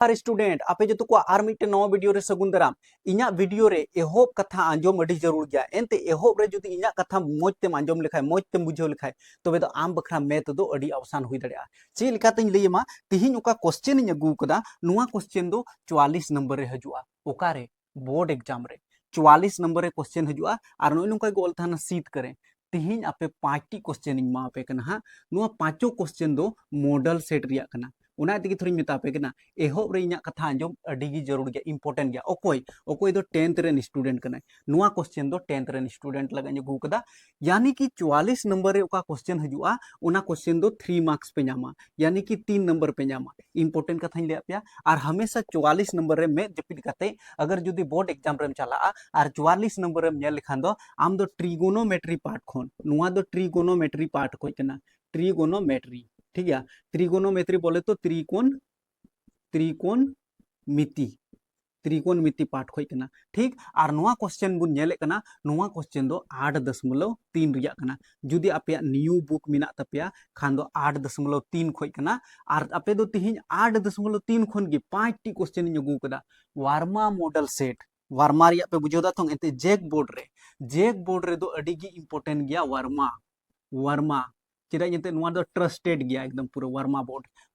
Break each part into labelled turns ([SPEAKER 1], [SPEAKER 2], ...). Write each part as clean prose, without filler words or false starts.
[SPEAKER 1] are student आपे जो को आर मिटे नवा वीडियो रे सगुन दाराम इना वीडियो रे एहोब कथा आंजोम अडी जरूर गया एनते एहोब रे जुदी इना कथा मोज तेम आंजोम लेखाय मोज तेम बुझाव लेखाय तबे तो आम बखरा मैथ दो अडी आसान हुई दड़िया चे लेकातें लैमा तिहिन ओका क्वेश्चन इन अगू कदा नुआ क्वेश्चन दो 44 नंबर रे हजुआ ओकारे बोर्ड एग्जाम रे 44 नंबर रे क्वेश्चन हजुआ आर नोय नुका गोल थाना सीट करे तिहिन आपे 5टी क्वेश्चन इन मा पे कना हा नुआ पांचो क्वेश्चन दो मॉडल सेट रिया कना उना तगी थोड़ी मेता पे कना एहोब रे इना कथा आंजोम अडिगी जरूर गया इंपोर्टेंट गया ओकोय ओकोय दो 10th रेन स्टूडेंट कना नुआ क्वेश्चन दो 10th रेन स्टूडेंट लगा गु कदा यानी कि 44 नंबर रे ओका क्वेश्चन हजुआ उना क्वेश्चन दो 3 मार्क्स पे नामा यानी कि 3 नंबर पे नामा इंपोर्टेंट कथा ले पे और हमेशा 44 नंबर रे में जपिट कते अगर जुदी बोर्ड एग्जाम रे चला और 44 नंबर रे नेल लिखान दो आम दो ट्रिगोनोमेट्री पार्ट खोन नुआ दो ट्रिगोनोमेट्री पार्ट खोय कना ट्रिगोनोमेट्री ठीक है त्रिकोणोमेट्री बोले तो त्रिकोण त्रिकोण मिति पाठ खोई कना ठीक और नुआ क्वेश्चन बुन नेले कना नुआ क्वेश्चन दो 8.3 रिया कना जुदी आपे न्यू बुक मिना तपिया खान दो 8.3 खोई कना और आपे दो तिहिन 8.3 खोन गे 5 टी क्वेश्चन इन अगू कदा वार्मा मॉडल सेट वार्मा रिया पे बुझो दा थोंग एते जेक बोर्ड रे दो अडिगी इंपोर्टेंट गया वार्मा चेदा जते नुआ दो ट्रस्टेड गया एकदम पूरा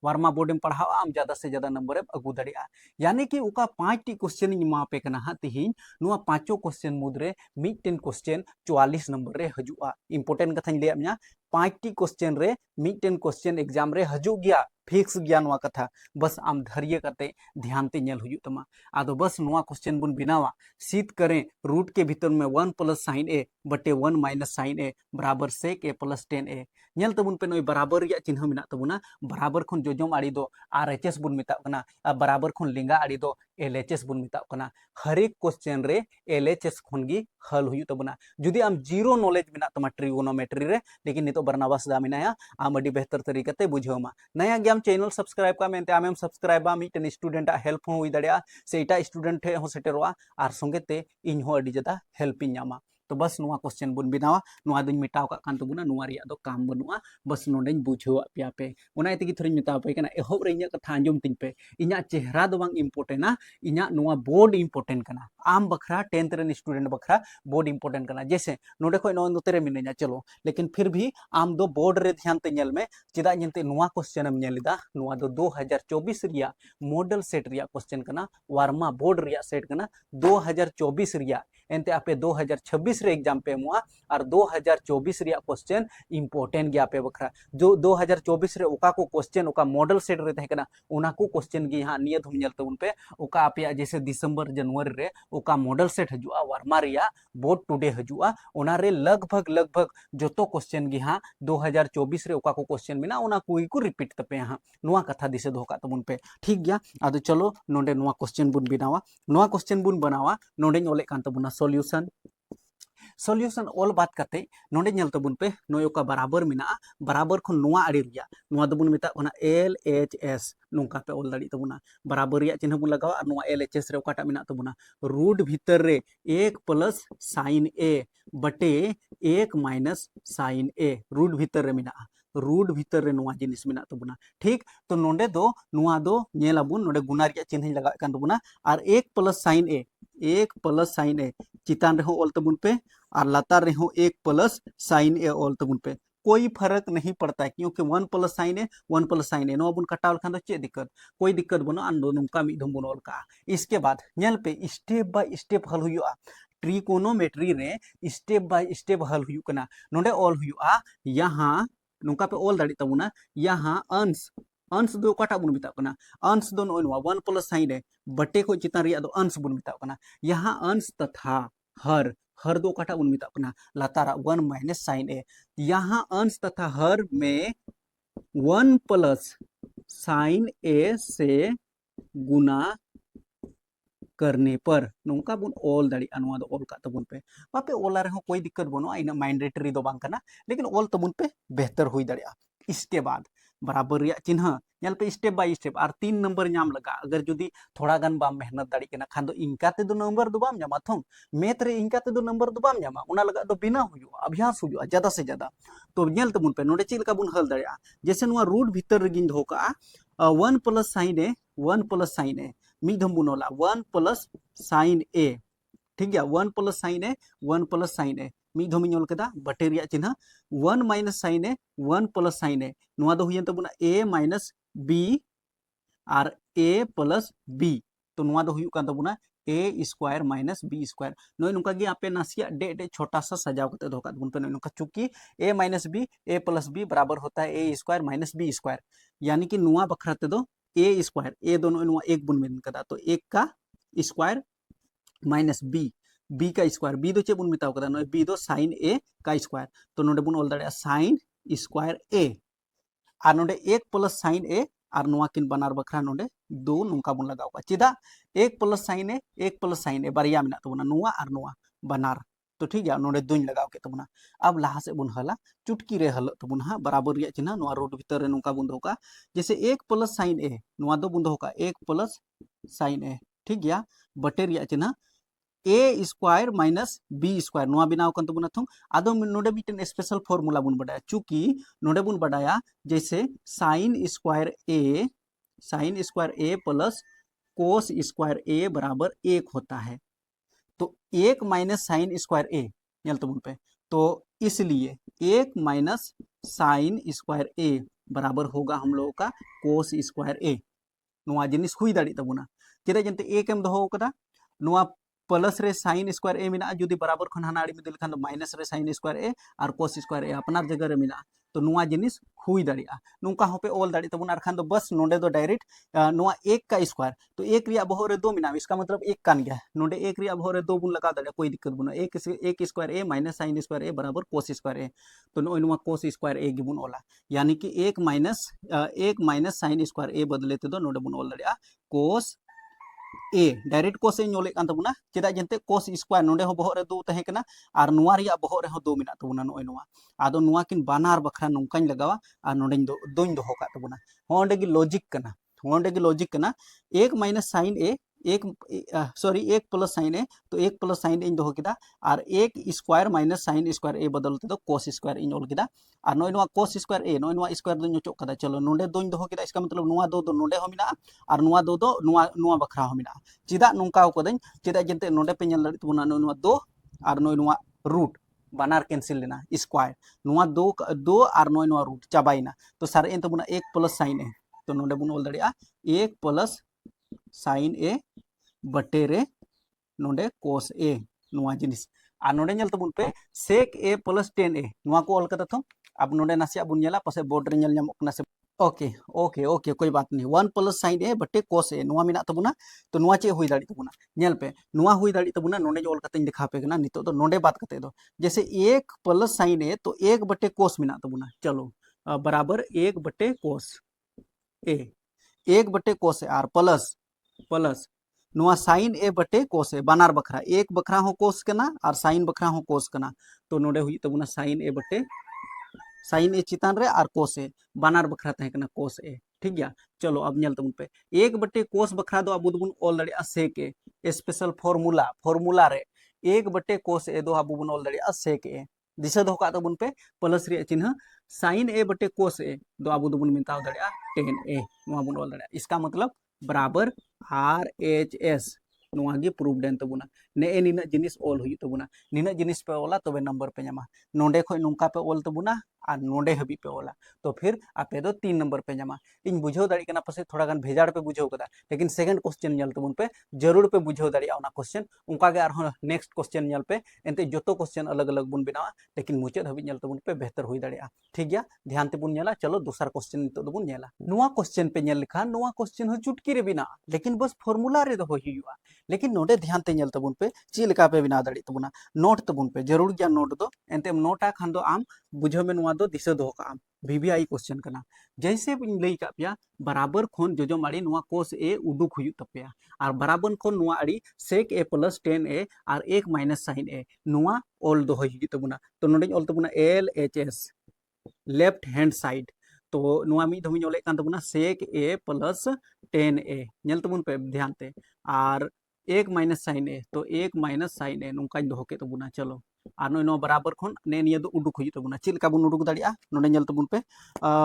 [SPEAKER 1] वार्मा बोर्ड में पढ़ाओ आम ज्यादा से ज्यादा नंबर अगू दड़िया यानी कि उका 5 टी क्वेश्चन इन मा पे कना हा तिहिन नुआ पांचो क्वेश्चन मुद्रे मिटन क्वेश्चन 44 नंबर रे हजुआ इंपोर्टेंट कथा ले आमया 5 टी क्वेश्चन रे मिटन क्वेश्चन एग्जाम रे हजु गया फिक्स गया नुआ कथा बस आम धैर्य करते ध्यान ते नेल हुयु तमा आदो बस नुआ क्वेश्चन बुन बिनावा सीध करें रूट के भीतर में 1 प्लस साइन ए बटे 1 माइनस साइन ए बराबर सेक ए प्लस 10 ए नेल तबुन पे नोय बराबर रिया चिन्ह मिना तबुना बराबर खन जोजोम आड़ी दो आरएचएस बुन मिता कना बराबर खन लिंगा आड़ी दो एलएचएस बुन मिता कना हर एक क्वेश्चन रे एलएचएस खन गी हल हुयु तबुना जुदी आम जीरो नॉलेज मिना तमा ट्रिगोनोमेट्री रे लेकिन नितो बरनावास दा मिनाया आम अडी बेहतर तरीका ते बुझेमा नया गेम चैनल सब्सक्राइब का मेनते आमेम सब्सक्राइब मिटन स्टूडेंट हेल्प हो हुई दड़िया से एटा स्टूडेंट ठे हो सेटेरोआ आर संगे ते इन हो अडी जदा हेल्प इन नामा तो बस नुआ क्वेश्चन बुन बिनावा नुआ दुन मिटाव का कान तबुना नुआ रिया दो काम बनुआ बस नोडेन बुझेवा पिया पे उना इतगी थोड़ी मिताव पे कना एहोब रे इnya कथा अंजुम तिन पे इnya चेहरा दो बांग इंपोर्टेंट ना इnya नुआ बोर्ड इंपोर्टेंट कना आम बखरा 10th रेन स्टूडेंट बखरा बोर्ड इंपोर्टेंट कना जैसे नोडे खोय नो नोते रे मिने냐 चलो लेकिन फिर भी आम दो बोर्ड रे ध्यान ते नेल में चिदा जंते नुआ क्वेश्चन हम नेलिदा नुआ दो 2024 रिया मॉडल सेट रिया क्वेश्चन कना वार्मा बोर्ड रिया सेट कना 2024 रिया एनते आपे 2026 रे एग्जाम पे मुआ और 2024 रिया क्वेश्चन इंपोर्टेंट गया पे बखरा जो 2024 रे ओका को क्वेश्चन ओका मॉडल सेट रे तहे कना उना को क्वेश्चन गी हां नियत हम नेलते उन पे ओका आपे जैसे दिसंबर जनवरी रे ओका मॉडल सेट हजुआ वार्मा रिया बोर्ड टुडे हजुआ ओना रे लगभग जोतो क्वेश्चन गी हां 2024 रे ओका को क्वेश्चन मिना ओना कोई को रिपीट तपे हां नुआ कथा दिसे दोका तमुन पे ठीक गया आदो चलो नोंडे नुआ क्वेश्चन बुन बिनावा नुआ क्वेश्चन बुन बनावा नोंडे ओले कान तबुना सॉल्यूशन ऑल बात करते नोंडे नेल तबुन पे नोयो का बराबर मिना बराबर खन नुआ आड़ी रिया नुआ दबुन मिता कोना एल एच एस नोंका पे ऑल दाड़ी तबुना बराबर रिया चिन्ह बुन लगावा नुआ एल एच एस रे ओकाटा मिना तबुना रूट भीतर रे 1 प्लस साइन ए बटे 1 माइनस साइन ए रूट भीतर रे मिना रूट भीतर रे नुआ जिनिस मिना तबुना ठीक तो नोंडे दो नुआ दो नेलाबुन नोंडे गुना रिया चिन्ह लगा कान तबुना और 1 प्लस साइन ए चितान रेहो ऑल तबुन पे और लातार रेहो 1 प्लस साइन ए ऑल तबुन पे कोई फर्क नहीं पड़ता है क्योंकि 1 प्लस साइन ए नो बुन कटावल खान चे दिक्कत कोई दिक्कत बनो आंदो नुका मिदम बुन ऑल का इसके बाद नेल पे स्टेप बाय स्टेप हल हुआ ट्रिकोनोमेट्री रे स्टेप बाय स्टेप हल हुई कना नोंडे ऑल हुआ यहाँ नुका पे ऑल दाड़ी तबुना यहाँ अंश दो काटा बुन मिता कना अंश दो नोय 1 प्लस साइन ए बटे को चितान रिया दो अंश बुन मिता कना यहाँ अंश तथा हर दो काटा बुन मिता कना लातारा 1 माइनस साइन ए यहाँ अंश तथा हर में 1 प्लस साइन ए से गुना करने पर नोंका बुन ऑल दाड़ी अनुवा दो ऑल का तबुन पे बापे ऑल रहे हो कोई दिक्कत बनो आइना मैंडेटरी दो बांग कना लेकिन ऑल तबुन पे बेहतर हुई दाड़िया इसके बाद बराबर रिया चिन्ह नेल पे स्टेप बाय स्टेप और 3 नंबर नाम लगा अगर जुदी थोड़ा गान बाम मेहनत दाड़ी केना खान दो इनका ते दो नंबर दो बाम जामा थों मैथ रे इनका ते दो नंबर दो बाम जामा उना लगा दो बिना हुयो अभ्यास हुयो ज्यादा से ज्यादा तो नेल तबुन पे नोडे चिल का बुन हल दाड़िया जैसे नुआ रूट भीतर रे गिन धोका 1 plus sine a 1 plus sine a मीधम बुन ओला 1 प्लस साइन ए ठीक गया 1 plus sine a 1 plus sine a मीधम इन ओल केदा बटे रिया चिन्ह 1 minus sine a 1 plus sine a नोआ दो हुयन तबुना a माइनस b और a प्लस b तो नोआ दो हुयु कान तबुना a square minus b square नोय नुका गे आपे नासिया डे डे छोटा सा सजाव करते दो कात बुन पे नुका चूंकि a minus b a plus b बराबर होता है a square minus b square यानी कि नुआ बखरा ते दो a स्क्वायर a दोनों नुआ एक बुन मेन कदा तो एक का स्क्वायर माइनस b का स्क्वायर b दो चे बुन मिताव कदा नोय b दो साइन a का स्क्वायर तो नोडे बुन ऑल दाड़े साइन स्क्वायर a और नोडे एक प्लस साइन ए और नोआ किन बनार बखरा नोडे दो नुका बुन लगाव का चिदा एक प्लस साइन ए बारिया मिना तबुना नुआ और नुआ बनार तो ठीक है नोडे दुñ लगाव के तबुना अब लाहा से बुन हला चुटकी रे हल तबुना हा बराबर रिया चिन्ह नुआ रोड भीतर रे नुका बुन दोका जैसे एक प्लस साइन ए नुआ दो बुन दोका एक प्लस साइन ए ठीक गया बटे रिया चिन्ह a square minus b square नोआ बिनाव कन तबुना थों आदो नोडे मिटन स्पेशल फॉर्मूला बुन बडाया चूंकि नोडे बुन बडाया जैसे sine square a plus cos square a बराबर 1 होता है तो 1 माइनस साइन स्क्वायर a नल तबुन पे तो इसलिए 1 माइनस साइन स्क्वायर a बराबर होगा हम लोगों का कोस स्क्वायर a नोआ जिनिस हुई दाड़ी तबुना चेदा जंते a केम दोहो कदा नोआ प्लस रे साइन स्क्वायर ए मिना जुदी बराबर खन हाना आड़ी में दिल खान माइनस रे साइन स्क्वायर ए और कोस स्क्वायर ए अपनार जगह रे मिना तो नुआ जिनिस हुई दाड़िया नुका होपे ऑल दाड़ी तबुन आर खान दो बस नोडे दो डायरेक्ट नुआ एक का स्क्वायर तो एक रिया बहो रे दो मिना इसका मतलब एक कान गया नोडे एक रिया बहो रे दो बुन लगा दाड़िया कोई दिक्कत बुना एक square A minus sine square a बराबर कोस स्क्वायर ए तो नो नुआ कोस स्क्वायर ए गिबुन ओला यानी कि एक माइनस साइन स्क्वायर ए बदले ते दो नोडे बुन ऑल दाड़िया कोस ए डायरेक्ट कोस इन ओले कान तबुना चेदा जंते कोस स्क्वायर नोडे हो बहो रे दो तहे कना और नुआ रिया बहो रे हो दो मिना तबुना नोय नुआ आदो नुआ किन बानार बखरा नोंकाñ लगावा और नोडे दोñ दोहो का तबुना होंडे की लॉजिक कना एक माइनस साइन ए एक सॉरी एक प्लस साइन ए तो एक प्लस साइन इन दोहो किदा और एक स्क्वायर माइनस साइन स्क्वायर ए बदलते दो कोस स्क्वायर इन ओल किदा और नोय नुआ कोस स्क्वायर ए नोय नुआ स्क्वायर दो नोचो कदा चलो नोडे दोñ दोहो किदा इसका मतलब नुआ दो नोडे हो मिना और नुआ दो नुआ बखरा हो मिना चिदा नुका कदኝ चिदा जंते नोडे पे ñel लड़ी तबुना नुआ दो और नोय नुआ रूट बानार कैंसिल लेना स्क्वायर नुआ दो और नोय नुआ रूट चाबाइना तो सारे इन तबुना एक प्लस साइन ए तो नोडे बुन ऑल दाड़िया एक प्लस साइन ए बटे रे नोडे कोस ए नुआ जिनिस आ नोडे ñel तबुन पे सेक ए प्लस टेन ए नुआ को ऑल कदा थो अब नोडे नासिया बुन ñela पासे बोर्ड रे ñel ñamok ना से ओके ओके ओके कोई बात नहीं 1 प्लस साइन ए बटे कोस ए नुआ मिना तबुना तो नुआ चे हुई दाड़ी तबुना ñel पे नुआ हुई दाड़ी तबुना नोडे जो ऑल कते दिखा पे ना नितो तो नोडे बात कते दो जैसे 1 प्लस साइन ए तो 1 बटे कोस मिना तबुना चलो बराबर 1 बटे कोस ए 1 बटे कोस ए आर प्लस नुआ साइन ए बटे कोस ए बानार बखरा एक बखरा हो कोस कना और साइन बखरा हो कोस कना तो नोडे हुई तबुना साइन ए बटे साइन ए चितान रे और कोस ए बानार बखरा तहे कना कोस ए ठीक गया चलो अब ñel तबुन पे एक बटे कोस बखरा दो अब बुन ऑल दाड़ी सेक ए स्पेशल फॉर्मूला रे एक बटे कोस ए दो अब बुन ऑल दाड़ी सेक ए दिशा दो का तबुन पे प्लस रे चिन्ह साइन ए बटे कोस ए दो अब बुन मिताव दाड़ी टेन ए नुआ बुन ऑल दाड़ी इसका मतलब बराबर आर एच एस नुआ गे प्रूफ देन तबुना ने ए निना जिनिस ऑल हुई तबुना निना जिनिस पे ओला तबे नंबर पे ñama नोडे खय नुका पे ऑल तबुना और नोडे हबी पे ओला तो फिर आपे दो 3 नंबर पे ñama इन बुझाव दाड़ी कना पासे थोड़ा गान भेजाड़ पे बुझाव कदा लेकिन सेकंड क्वेश्चन ñल तबुन पे जरूर पे बुझाव दाड़ी ओना क्वेश्चन उनका गे आरो नेक्स्ट क्वेश्चन ñल पे एंते जोतो क्वेश्चन अलग अलग बुन बिनावा लेकिन मुचाद हबी ñल तबुन पे बेहतर हुई दाड़ी ठीक गया ध्यान ते बुन ñela चलो दूसरा क्वेश्चन नितो दो बुन ñela नुआ क्वेश्चन पे ñल लिखा नुआ क्वेश्चन हो चुटकी रे बिना लेकिन बस फार्मूला रे दो हुआ लेकिन नोडे ध्यान ते ñल तबुन पे ची लेका पे बिना दाड़ी तबुना नोट तबुन पे जरूर गया नोट दो एंते नोटा खान दो आम बुझो में नुआ दो दिशा दो का वीवीआई क्वेश्चन कना जैसे लई का पिया बराबर खोन जोजो माड़ी नुआ कोस ए उडुक हुयु तपेया और बराबर खोन नुआ आड़ी सेक ए प्लस टेन ए और एक माइनस साइन ए नुआ ऑल दो हुयु तबुना तो नोडे ऑल तबुना L H S left hand side तो नुआ मी धमी ओले कान तबुना सेक ए प्लस टेन ए ñel तबुन पे ध्यान ते और एक माइनस साइन ए तो एक माइनस साइन ए नुका दो के तबुना चलो और नोय बराबर खन ने निया दो उडुक हुई तबुना चेक लेका बुन उडुक दाड़िया नोडे नेल तबुन पे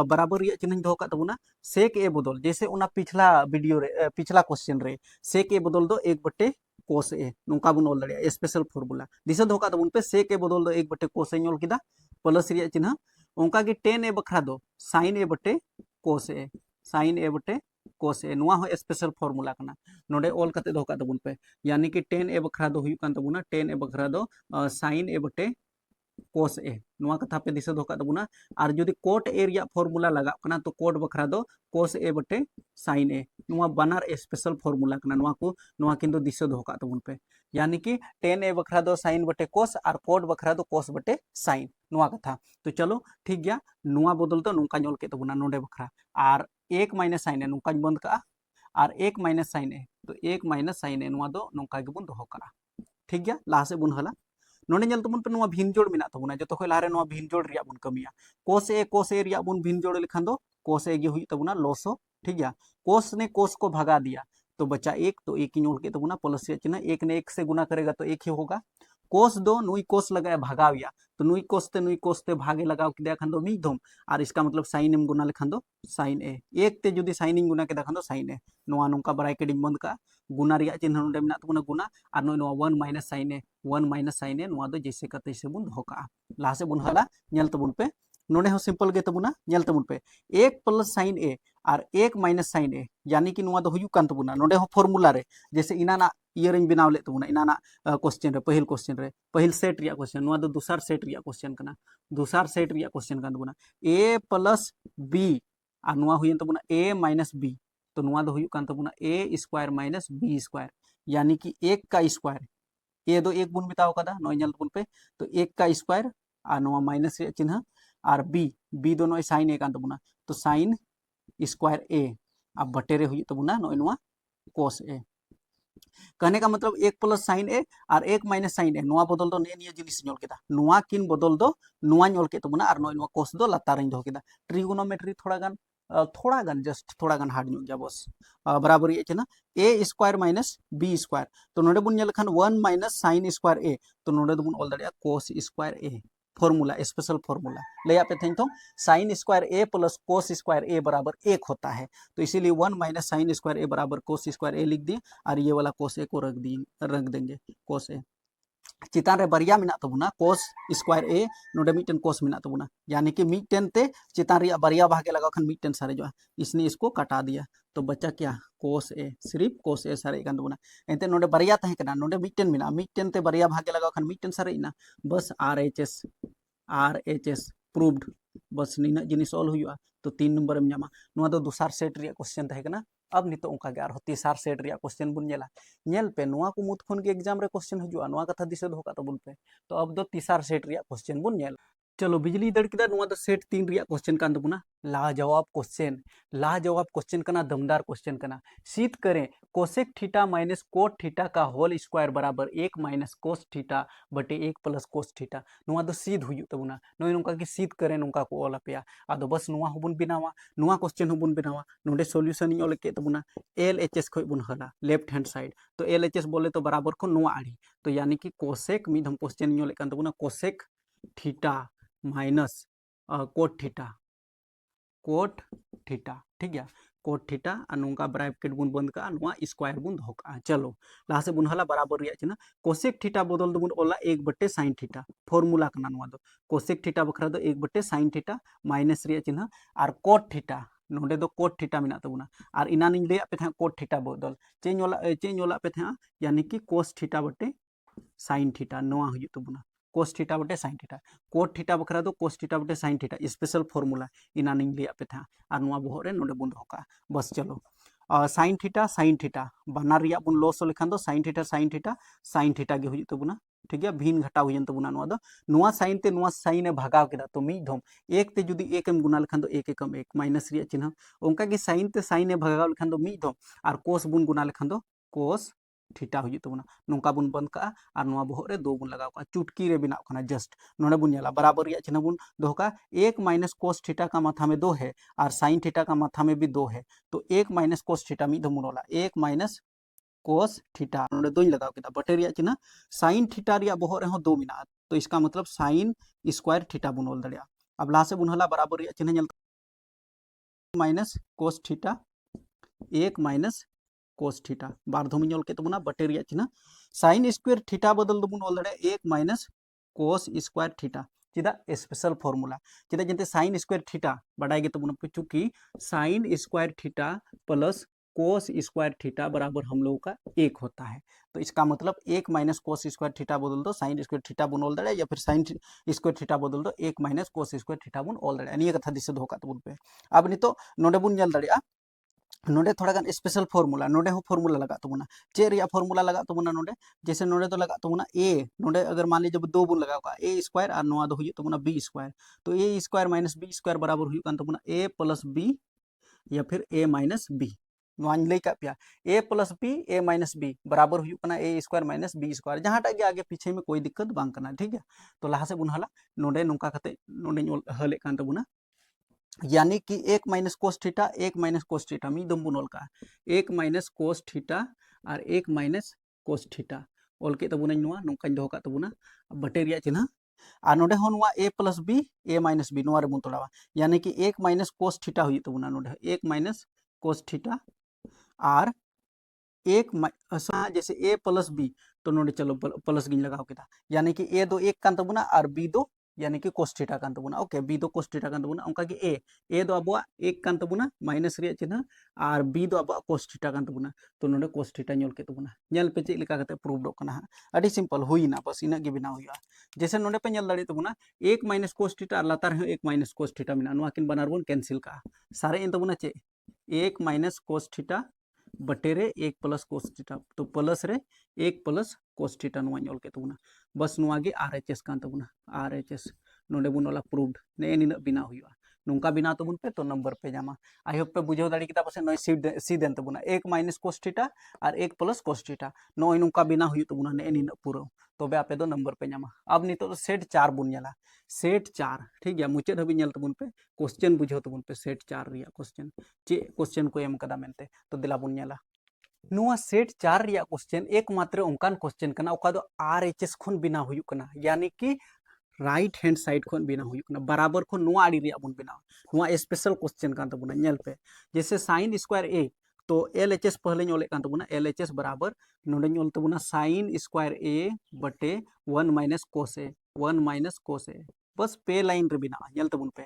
[SPEAKER 1] बराबर रिया चिन्ह दोहो का तबुना सेक ए बदल जैसे उना पिछला वीडियो रे पिछला क्वेश्चन रे सेक ए बदल दो 1/2 कोस ए नोंका बुन ऑल दाड़िया स्पेशल फॉर्मूला दिशा दोहो का तबुन पे सेक ए बदल दो 1/2 कोस ए ऑल किदा प्लस रिया चिन्ह ओंका गे टेन ए बखरा दो साइन ए बटे कोस ए साइन ए बटे कोस ए नुआ हो स्पेशल फॉर्मूला कना नोडे ऑल कते दोहो का तबुन पे यानी कि टेन ए बखरा दो हुई कान तबुना टेन ए बखरा दो साइन ए बटे कोस ए नुआ कथा पे दिशा दोहो का तबुना और जदि कोट ए रिया फॉर्मूला लगा कना तो कोट बखरा दो कोस ए बटे साइन ए नुआ बनार स्पेशल फॉर्मूला कना नुआ किंतु दिशा दोहो का तबुन पे यानी कि टेन ए बखरा दो साइन बटे कोस और कोट बखरा दो कोस बटे साइन नुआ कथा तो चलो ठीक गया नुआ बदल तो नुका नोल के तबुना नोडे बखरा और 1 माइनस साइन ए नुका बंद का और 1 माइनस साइन ए तो 1 माइनस साइन ए नुआ दो नुका गेबुन दोहो का ठीक गया लाहा से बुन हला नोडे नेल तबुन पे नुआ भिनजोड़ मेना तबुना जो खय लारे नुआ भिनजोड़ रिया बुन कमिया कोस ए रिया बुन भिनजोड़ लेखान दो कोस ए गे हुई तबुना लॉसो ठीक गया कोस ने कोस को भगा दिया तो बचा 1 तो 1 ही नोल के तबुना प्लस से चिन्ह 1 ने 1 से गुना करेगा तो 1 ही होगा कोस दो नुई कोस लगाया भगाविया तो नुई कोसते भागे लगाव किया खान दो मीधम और इसका मतलब साइन एम गुना लेखान दो साइन ए एक ते जुदी साइन गुना के खान दो साइन ए नोआ नोंका ब्रैकेट बंद का गुना रिया चिन्ह नोडे मेना तबुना गुना और नोय नोआ 1 माइनस साइन ए नोआ दो जैसे करते से बुन दोहो का लाहा से बुन हला नेल तबुन पे नोडे हो सिंपल गे तबुना नेल तबुन पे 1 प्लस साइन ए और 1 माइनस साइन ए यानी कि नोआ दो हुयु कान तबुना नोडे हो फॉर्मूला रे जैसे इनाना इयर बनाव ले तबुना इनाना क्वेश्चन रे पहिल सेट रिया क्वेश्चन नोआ दो दूसर सेट रिया क्वेश्चन कना दूसर सेट रिया क्वेश्चन कान तबुना a प्लस b और नोआ हुयन तबुना a माइनस b तो नोआ दो हुयु कान तबुना a square minus b square यानी कि 1 का स्क्वायर ए दो 1 बुन बिताव कदा नोय नेल तबुन पे तो 1 का स्क्वायर और नोआ माइनस रिया चिन्ह और b दो नोय साइन ए कान तबुना तो साइन स्क्वायर ए अब बटे रे हुयु तबुना नोय नोआ कोस ए कहने का मतलब 1 प्लस साइन ए और 1 माइनस साइन ए नोआ बदल दो ने निया जिनिस नोल केदा नोआ किन बदल दो नोआ नोल के तबुना और नोय नोआ कोस दो लातार दो केदा ट्रिगोनोमेट्री थोड़ा गान जस्ट थोड़ा गान हार्ड न्यू गया बस बराबर ये ना a square minus b square तो नोडे बुन नेल खान 1 माइनस साइन स्क्वायर ए तो नोडे दो बुन ऑल दाड़िया cos square a formula special formula ले पे थे तो sine square a plus cos square a बराबर 1 होता है तो इसीलिए 1 माइनस साइन स्क्वायर ए बराबर कोस स्क्वायर ए लिख दिए और ये वाला कोस ए को रख देंगे कोस ए चितान रे बरिया मिना तबुना कोस स्क्वायर ए नोडे मिटन कोस मिना तबुना यानी कि मिटन ते चितान रिया बरिया भागे लगा खान मिटन सारे जो इसने इसको कटा दिया तो बच्चा क्या कोस ए सिर्फ कोस ए सारे कान तबुना एंते नोडे बरिया तहे कना नोडे मिटन ते बरिया भागे लगा खान मिटन सारे इना बस आरएचएस प्रूव्ड बस नीना जिनिस ऑल हुआ तो 3 नंबर में नामा नुआ दो दूसर सेट रिया क्वेश्चन तहे कना अब नितो उनका गे आरो तीसर सेट रिया क्वेश्चन बुन नेल पे नुआ को मुत खन के एग्जाम रे क्वेश्चन हुआ नुआ कथा दिसे दोहो का तबुन पे तो अब दो तीसर सेट रिया क्वेश्चन बुन नेल चलो बिजली दड़ किदा नुआ दो सेट 3 रिया क्वेश्चन कान तबुना लाजवाब क्वेश्चन कना दमदार क्वेश्चन कना सिद्ध करें cosec theta minus cot theta का होल स्क्वायर बराबर 1 माइनस कोस थीटा बटे 1 प्लस कोस थीटा नुआ दो सिद्ध हुयु तबुना नोय नुका की सिद्ध करें नुका को ऑल अपेया आदो बस नुआ होबुन बिनावा नुआ क्वेश्चन होबुन बिनावा नोडे सॉल्यूशन इ ऑल के तबुना एलएचएस खय बुन हला लेफ्ट हैंड साइड तो एलएचएस बोले तो बराबर को नुआ आड़ी तो यानी कि कोसेक मिधम क्वेश्चन इ ऑल कान तबुना cosec theta minus cot theta ठीक है कोट थीटा और नोंका ब्रैकेट बुन बंद का नुआ स्क्वायर बुन दोहो का चलो लाहा से बुन हला बराबर रिया चिन्ह कोसेक थीटा बदल दो बुन ओला 1 बटे साइन थीटा फॉर्मूला कना नुआ दो कोसेक थीटा बखरा दो 1 बटे साइन थीटा माइनस रिया चिन्ह और कोट थीटा नोडे दो कोट थीटा मिना तबुना और इना निन ले पे था कोट थीटा बदल चेंज ओला पे था यानी कि कोस थीटा बटे साइन थीटा नुआ हुयु तबुना कोस थीटा बटे साइन थीटा कोट थीटा बखरा दो कोस थीटा बटे साइन थीटा स्पेशल फॉर्मूला इना निन लिया पे था और नुआ बोहर रे नोडे बुन दोहो का बस चलो साइन थीटा बानार रिया बुन लॉस लेखान दो साइन थीटा गे हुयु तबुना ठीक है भिन घटा हुयन तबुना नुआ साइन ते नुआ साइन ए भागाव केदा तो मी धम एक ते जुदी एक एम गुना लेखान दो एक एकम एक माइनस रिया चिन्ह ओंका गे साइन ते साइन ए भागाव लेखान दो मी धम और कोस बुन गुना लेखान दो कोस थीटा हुई तबुना नोंका बुन बंद का और नुआ बोहर रे 2 बुन लगाव का चुटकी रे बिनाव कना जस्ट नोडे बुन नेला बराबर रिया चिन्ह बुन दोहो का 1 माइनस कोस थीटा का माथा में 2 है और साइन थीटा का माथा में भी 2 है तो 1 माइनस कोस थीटा मी धमुन वाला 1 माइनस कोस थीटा नोडे दोई लगाव केदा बटे रिया चिन्ह साइन थीटा रिया बहो रे हो दो मिना तो इसका मतलब साइन स्क्वायर थीटा बुन ओल दड़िया अब लासे बुन हला बराबर रिया चिन्ह ñel माइनस कोस थीटा एक माइनस कोस थीटा बार धोम ñol के तबुना बटे रिया चिन्ह साइन स्क्वायर थीटा बदल दबुन ओल दड़िया एक माइनस कोस स्क्वायर थीटा चेदा स्पेशल फॉर्मूला चेदा जंते साइन स्क्वायर थीटा बाडाय गे तबुना पे चूंकि sine square theta plus cos square theta बराबर हम लोगों का एक होता है तो इसका मतलब एक माइनस कोस स्क्वायर थीटा बदल दो साइन स्क्वायर थीटा बुन ओल दड़े या फिर साइन स्क्वायर थीटा बदल दो एक माइनस कोस स्क्वायर थीटा बुन ओल दड़े निया कथा दिसे दोका तबुन पे अब नितो नोडे बुन ñel दड़िया नोडे थोड़ा गान स्पेशल फॉर्मूला नोडे हो फॉर्मूला लगा तबुना चे रिया फॉर्मूला लगा तबुना नोडे जैसे नोडे तो लगा तबुना ए नोडे अगर मान लीजिए दो बुन लगाओ का ए स्क्वायर और नोआ दो हुई तबुना बी स्क्वायर तो ए स्क्वायर माइनस बी स्क्वायर बराबर हुई कान तबुना ए प्लस बी या फिर ए माइनस बी नोआन लई का पिया ए प्लस बी ए माइनस बी बराबर हुई कना ए स्क्वायर माइनस बी स्क्वायर जहांटा के आगे पीछे में कोई दिक्कत बांग कना ठीक है तो लहा से बुन हला नोडे नुका कते नोडे हले कान तबुना यानी कि एक माइनस कोस थीटा एक माइनस कोस थीटा मी दम बुन ओल का एक माइनस कोस थीटा और एक माइनस कोस थीटा ओल के तबुना नुआ नुकाñ दोहो का तबुना बटे रिया चिन्ह और नोडे हो नुआ ए प्लस बी ए माइनस बी नुआ रे बुन तोड़ावा यानी कि एक माइनस कोस थीटा हुई तबुना नोडे एक माइनस कोस थीटा और एक जैसे ए प्लस बी तो नोडे चलो प्लस गिन लगाओ केदा यानी कि ए दो एक कान तबुना और बी दो यानी कि कोस थीटा कान तबुना ओके बी दो कोस थीटा कान तबुना उनका कि ए दो अबवा एक कान तबुना माइनस रिया चिन्ह और बी दो अबवा कोस थीटा कान तबुना तो नोडे कोस थीटा ñol के तबुना ñel पे चेक लेका कते प्रूव दो कना अडी सिंपल हुईना बस इना गे बिना हुआ जैसे नोडे पे ñel दाड़ी तबुना एक माइनस कोस थीटा और लातार है एक माइनस कोस थीटा मिना नुआ किन बनार बन कैंसिल का सारे इन तबुना चे एक माइनस कोस थीटा बटे रे एक प्लस कोस थीटा तो प्लस रे एक प्लस कोस थीटा नुआ ñol के तबुना बस नुआ गे आरएचएस कान तबुना आरएचएस नोडे बुन ओला प्रूव्ड ने निना बिना हुआ नुका बिना तबुन पे तो नंबर पे जामा आई होप पे बुझाव दाड़ी किता पासे नय सी देन तबुना एक माइनस कोस थीटा और एक प्लस कोस थीटा नय नुका बिना हुई तबुना ने निना पूरा तबे आपे दो नंबर पे जामा अब नितो तो सेट 4 बुन ñला सेट 4 ठीक गया मुचाद हबी ñल तबुन पे क्वेश्चन बुझाव तबुन पे सेट 4 रिया क्वेश्चन चे क्वेश्चन को एम कदा मेनते तो दिला बुन ñला नुआ सेट 4 रिया क्वेश्चन एकमात्र उनकान क्वेश्चन कना ओका दो आरएचएस खन बिना हुई कना यानी कि राइट हैंड साइड खन बिना हुई कना बराबर खन नुआ आड़ी रिया बुन बिना नुआ स्पेशल क्वेश्चन कान तबुना ñल पे जैसे साइन स्क्वायर ए तो एलएचएस पहले ñोले कान तबुना एलएचएस बराबर नोडे ñोल तबुना साइन स्क्वायर ए बटे 1 माइनस कोस ए 1 माइनस कोस ए बस पे लाइन रे बिना ñल तबुन पे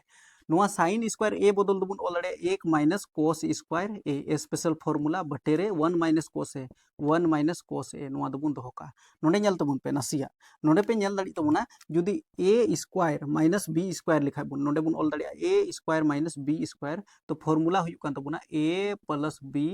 [SPEAKER 1] नुआ साइन स्क्वायर ए बदल दबुन ऑलरेडी एक माइनस कोस स्क्वायर ए स्पेशल फॉर्मूला बटे रे 1 माइनस कोस ए 1 माइनस कोस ए नुआ दबुन दोहो का नोडे ñल तबुन पे नसिया नोडे पे ñल दाड़ी तबुना जुदी ए स्क्वायर माइनस बी स्क्वायर लिखा बुन नोडे बुन ऑल दाड़ी ए स्क्वायर माइनस बी स्क्वायर तो फॉर्मूला हुई कान तबुना ए प्लस बी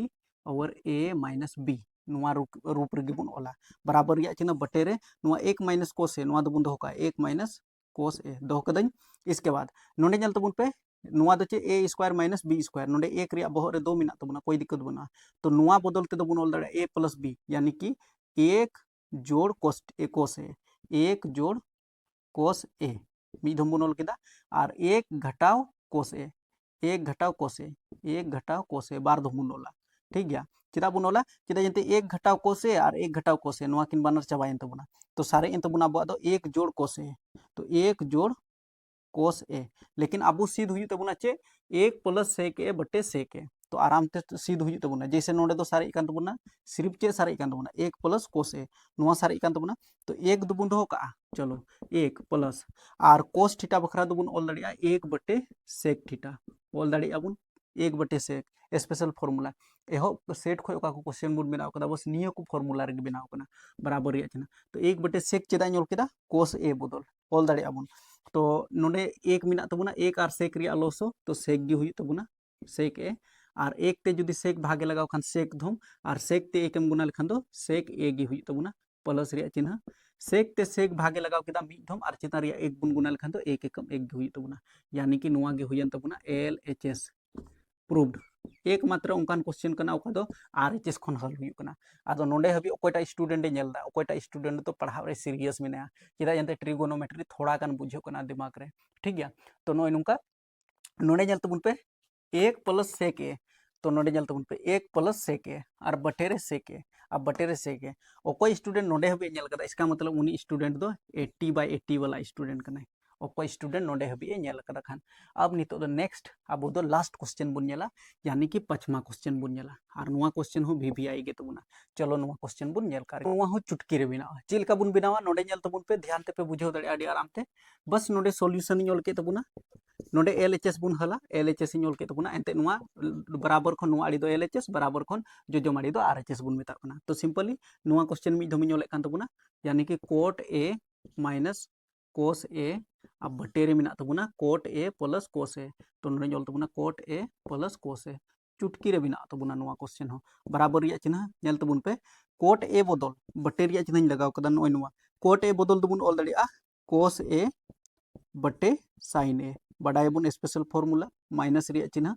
[SPEAKER 1] और ए माइनस बी नुआ रूप रे बुन ओला बराबर रिया चिन्ह बटे रे नुआ एक माइनस कोस ए नुआ दबुन दोहो का एक माइनस कोस ए दोहो कदኝ इसके बाद नोडे ñल तबुन पे नुआ दो चे ए स्क्वायर माइनस बी स्क्वायर नोडे एक रिया बहो रे दो मिना तबुना कोई दिक्कत बना तो नुआ बदल ते दबुन ऑल दाड़ी ए प्लस बी यानी कि एक जोड़ कोस ए एक जोड़ कोस ए मिधम बुन ऑल केदा और एक घटाव कोस ए एक घटाव कोस ए एक घटाव कोस ए बार दो बुन ओला ठीक गया चेदा बुन ओला चेदा जंते एक घटाव कोस ए और एक घटाव कोस ए नुआ किन बानर चाबायन तबुना तो सारे इन तबुना अब दो एक जोड़ कोस ए तो एक जोड़ कोस ए लेकिन अब सीध हुई तबुना चे एक प्लस सेक ए बटे सेक ए तो आराम से सीध हुई तबुना जैसे नोडे दो सारे कान तबुना सिर्फ चे सारे कान तबुना एक प्लस कोस ए नुआ सारे कान तबुना तो एक दुबुन दोहो का चलो एक प्लस और कोस थीटा बखरा दुबुन ऑल दाड़िया एक बटे सेक थीटा ऑल दाड़िया बुन एक बटे सेक स्पेशल फॉर्मूला एहो सेट खो का क्वेश्चन बुन बनाव कदा बस नियो को फॉर्मूला रे बनाव कना बराबर रिया चिन्ह तो एक बटे सेक चेदा ñol केदा कोस ए बदल ऑल दाड़िया बुन तो नोडे एक मिना तबुना एक और सेक रिया लोसो तो सेक गी हुई तबुना सेक ए और एक ते जुदी सेक भागे लगाव खान सेक धम और सेक ते एक एम गुना लेखान दो सेक ए गी हुई तबुना प्लस रिया चिन्ह सेक ते सेक भागे लगाव केदा मिद धम और चिता रिया एक गुन गुना लेखान दो एक एकम एक गी हुई तबुना यानी कि नुआ गे हुयन तबुना एलएचएस प्रूव्ड एकमात्र उनकान क्वेश्चन कना ओका दो आरएचएस खन हल हुई कना आदो नोडे हबी ओकोटा स्टूडेंट नेलदा ओकोटा स्टूडेंट तो पढ़ाव रे सीरियस मेना चेदा जंते ट्रिगोनोमेट्री थोड़ा गान बुझो कना दिमाग रे ठीक गया तो नोय नुका नोडे नेल तबुन पे एक प्लस सेक ए तो नोडे जल तबन पे 1 प्लस सेक ए और बटेरे सेक ए अब बटेरे सेक ए ओको स्टूडेंट नोडे हबी नेल कदा इसका मतलब उनी स्टूडेंट दो 80/80 वाला स्टूडेंट कनाय ओको स्टूडेंट नोडे हबी नेल कदा खान अब नितो दो नेक्स्ट अब दो लास्ट क्वेश्चन बुन नेला यानी कि 5मा क्वेश्चन बुन नेला और नुआ क्वेश्चन हो वीवीआई गे तबुना चलो नुआ क्वेश्चन बुन नेल कार नुआ हो चुटकी रे बिनावा चिलका बुन बिनावा नोडे नेल तबुन पे ध्यान ते पे बुझाव दड़े आडी आराम ते बस नोडे सॉल्यूशन इन ऑल के तबुना नोडे एलएचएस बुन हला एलएचएस इन ऑल के तबुना एंते नुआ बराबर खन नुआ आडी दो एलएचएस बराबर खन जोजो माडी दो आरएचएस बुन मेता कना तो सिंपली नुआ क्वेश्चन मी धमी ऑल कान तबुना यानी कि कोट ए माइनस कोस ए अब बटेरे मिना तबुना cot a plus cos a तो नोडे ऑल तबुना cot a plus cos a चुटकी रे बिना तबुना नुआ क्वेश्चन हो बराबर रिया चिन्ह नेल तबुन पे कोट ए बदल बटे रिया चिन्ह लगाव कदा नोय नुआ कोट ए बदल दबुन ऑल दड़िया कोस ए बटे साइन ए बडाय बुन स्पेशल फॉर्मूला माइनस रिया चिन्ह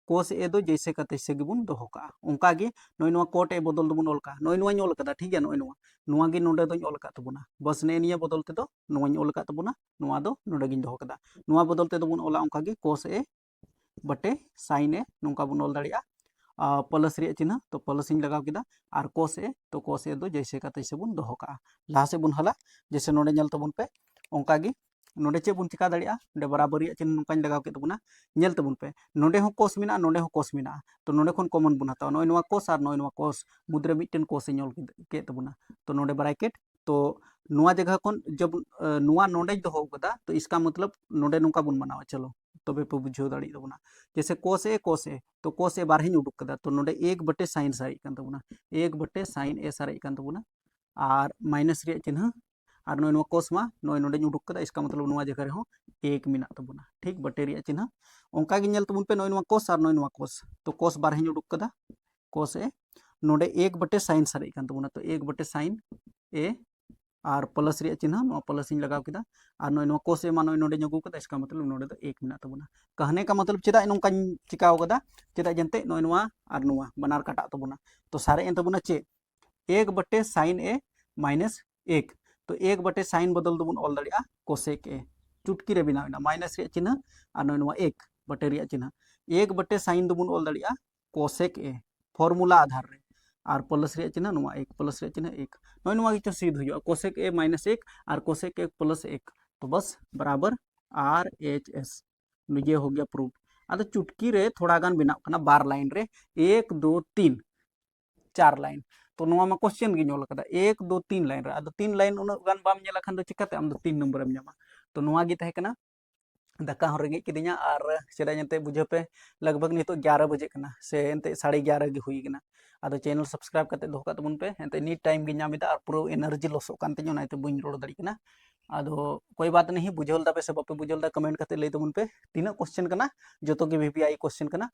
[SPEAKER 1] कोस ए दो जैसे का तैसे गिबुन दोहो का उनका गे नोय नुआ कोट ए बदल दबुन ऑल का नोय नुआ ऑल कदा ठीक है नोय नुआ गे नोडे दो ऑल का तबुना बस ने निया बदल ते दो नुआ ऑल का तबुना नुआ दो नोडे गिन दोहो कदा नुआ बदल ते दबुन ऑला उनका गे कोस ए बटे साइन ए नोंका बुन ऑल दड़िया प्लस रिया चिन्ह तो प्लस इन लगाव किदा और कोस ए दो जैसे का तैसे बुन दोहो का लाहा से बुन हला जैसे नोडे नेल तबुन पे उनका गे नोडे चे बुन चिका दड़िया नोडे बराबर रिया चिन्ह नोंका लगाव के तबुना नेल तबुन पे नोडे हो कोस मिना नोडे हो कोस मिना तो नोडे खन कॉमन बुन हताव नोय नुआ कोस और नोय नुआ कोस मुद्रे मिटन कोस इन ऑल के तबुना तो नोडे ब्रैकेट तो नुआ जगह कौन जब नुआ नोडे दोहो कदा तो इसका मतलब नोडे नोंका बुन बनावा चलो तबे पे बुझाव दाड़ी तबुना जैसे कोस ए तो कोस ए बारह उडुक कदा तो नोडे 1 बटे साइन सारी कान तबुना 1 बटे साइन ए सारी कान तबुना और माइनस रे चिन्ह और नोय नुआ कोस मा नोय नोडे उडुक कदा इसका मतलब नुआ जगह रे हो 1 मिना तबुना ठीक बटे रे चिन्ह ओंका गे नेल तबुन पे नोय नुआ कोस और नोय नुआ कोस तो कोस बारह उडुक कदा कोस ए नोडे 1 बटे साइन सारी कान तबुना तो 1 बटे साइन ए और प्लस रे चिन्ह नो प्लस इन लगाव किदा और नोय नो कोस ए मा नोय नोडे जगू कदा इसका मतलब नोडे दो 1 मिना तबुना कहने का मतलब चेदा नोंका चिकाव कदा चेदा जंते नोय नुआ और नुआ बनार काटा तबुना तो सारे एन तबुना चे 1 बटे साइन ए माइनस 1 तो 1 बटे साइन बदल दबुन ऑल दड़िया कोसेक ए चुटकी रे बिना माइनस रे चिन्ह और नोय नुआ 1 बटे रे चिन्ह 1 बटे साइन दबुन ऑल दड़िया कोसेक ए फॉर्मूला आधार रे और प्लस रे चिन्ह नुआ 1 प्लस रे चिन्ह 1 नोय नुआ गे सीध हुआ कोसेक ए माइनस 1 और कोसेक ए प्लस 1 तो बस बराबर आर एच एस ये हो गया प्रूफ अब चुटकी रे थोड़ा गान बिना कना 12 लाइन रे 1 2 3 4 लाइन तो नुआ मा क्वेश्चन गे नोल कदा 1 2 3 लाइन रे अब 3 लाइन उन गान बाम नेला खान दो चिकाते आम दो 3 नंबर एम ᱧᱟᱢᱟ तो नुआ गे तहे कना दाका हो रेंगे किदिया और चेदा जंते बुझे पे लगभग नितो 11 बजे कना से एंते 11:30 गे हुई कना आदो चैनल सब्सक्राइब करते दोह का तबुन पे एंते नीट टाइम गे ᱧᱟᱢᱮदा और पूरा एनर्जी लॉस कान ते ओनाते बइन रोड दाड़ी कना आदो कोई बात नहीं बुझल दा पे से बापे बुझल दा कमेंट करते ले तबुन पे तीना क्वेश्चन कना जतो के वीपीआई क्वेश्चन कना